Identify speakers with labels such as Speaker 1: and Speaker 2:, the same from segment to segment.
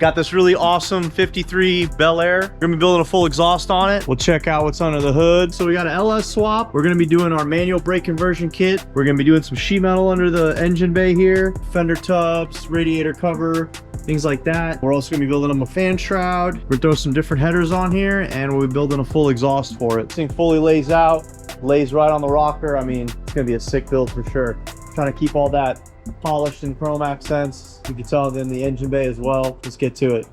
Speaker 1: Got this really awesome 53 Bel Air. We're gonna be building a full exhaust on it. We'll check out what's under the hood. So we got an LS swap. We're gonna be doing our manual brake conversion kit. We're gonna be doing some sheet metal under the engine bay here, fender tubs, radiator cover, things like that. We're also gonna be building them a fan shroud. We're gonna throw some different headers on here, and we'll be building a full exhaust for it. This thing fully lays out, lays right on the rocker. I mean, it's gonna be a sick build for sure. Trying to keep all that polished and chrome accents. You can tell it in the engine bay as well. Let's get to it.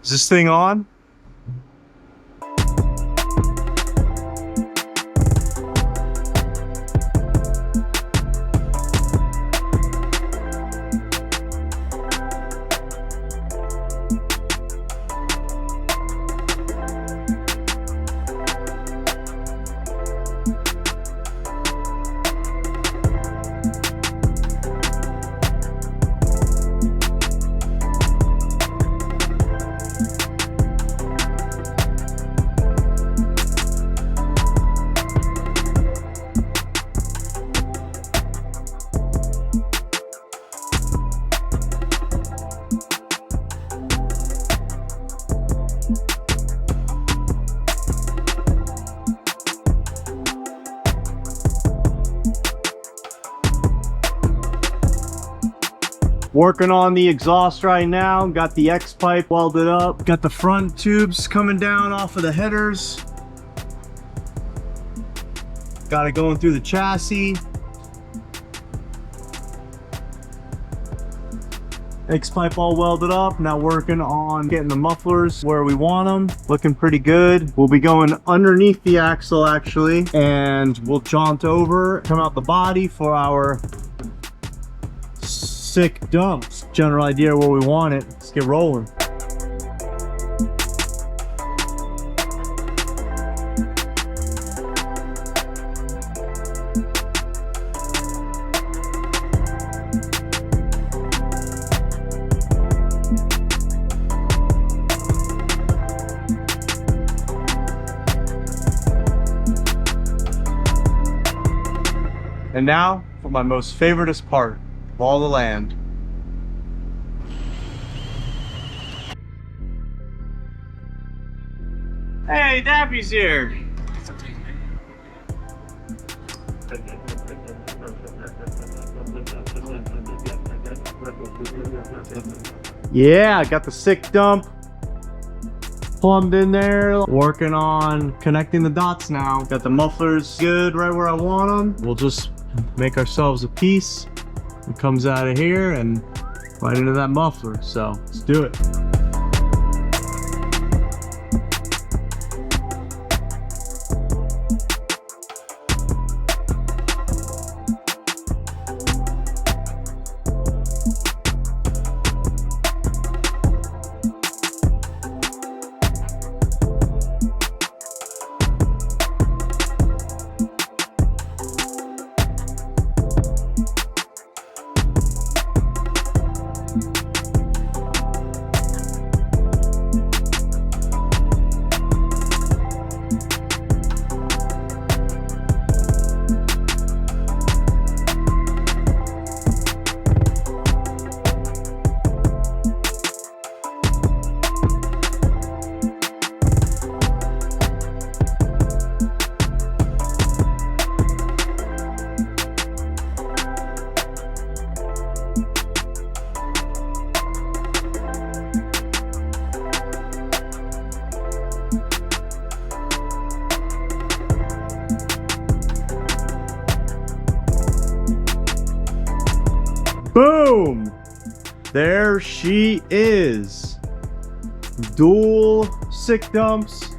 Speaker 1: Is this thing on? Working on the exhaust right now. Got the X pipe welded up. Got the front tubes coming down off of the headers. Got it going through the chassis. X pipe all welded up. Now working on getting the mufflers where we want them. Looking pretty good. We'll be going underneath the axle actually, and we'll jaunt over, come out the body for our sick dumps. General idea where we want it. Let's get rolling. And now for my most favoriteest part of all the land. Hey, Daffy's here. Yeah, I got the sick dump plumbed in there. Working on connecting the dots now. Got the mufflers good right where I want them. We'll just make ourselves a piece. It comes out of here and right into that muffler. So let's do it. Boom! There she is. Dual sick dumps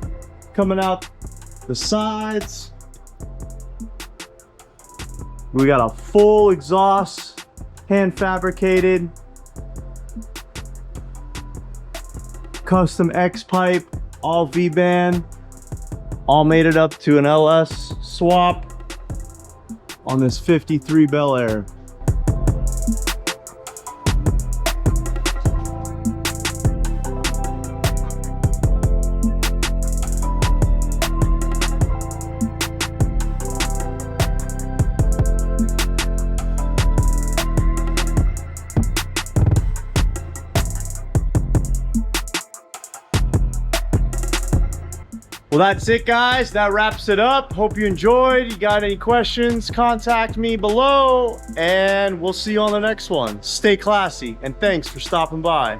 Speaker 1: coming out the sides. We got a full exhaust, hand fabricated, custom X pipe, all V-band, all made it up to an LS swap on this 53 Bel Air. Well, that's it, guys. That wraps it up. Hope you enjoyed. You got any questions, contact me below, and we'll see you on the next one. Stay classy, and thanks for stopping by.